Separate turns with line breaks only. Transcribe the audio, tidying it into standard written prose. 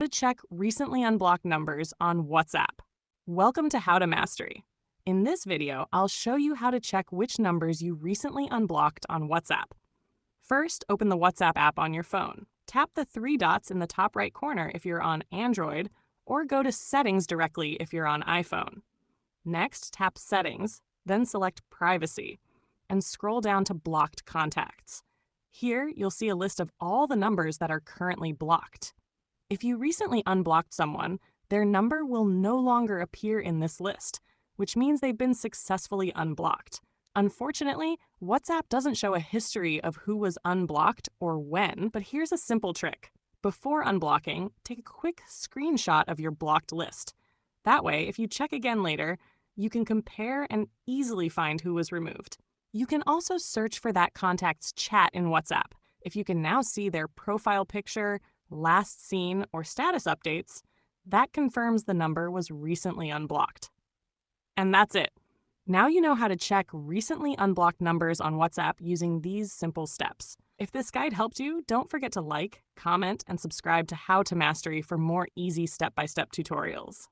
To check recently unblocked numbers on WhatsApp. Welcome to How to Mastery. In this video, I'll show you how to check which numbers you recently unblocked on WhatsApp. First, open the WhatsApp app on your phone. Tap the three dots in the top right corner if you're on Android, or go to Settings directly if you're on iPhone. Next, tap Settings, then select Privacy, and scroll down to Blocked Contacts. Here, you'll see a list of all the numbers that are currently blocked. If you recently unblocked someone, their number will no longer appear in this list, which means they've been successfully unblocked. Unfortunately, WhatsApp doesn't show a history of who was unblocked or when, but here's a simple trick. Before unblocking, take a quick screenshot of your blocked list. That way, if you check again later, you can compare and easily find who was removed. You can also search for that contact's chat in WhatsApp. If you can now see their profile picture, last seen, or status updates, that confirms the number was recently unblocked. And that's it. Now you know how to check recently unblocked numbers on WhatsApp using these simple steps. If this guide helped you, don't forget to like, comment, and subscribe to How to Mastery for more easy step-by-step tutorials.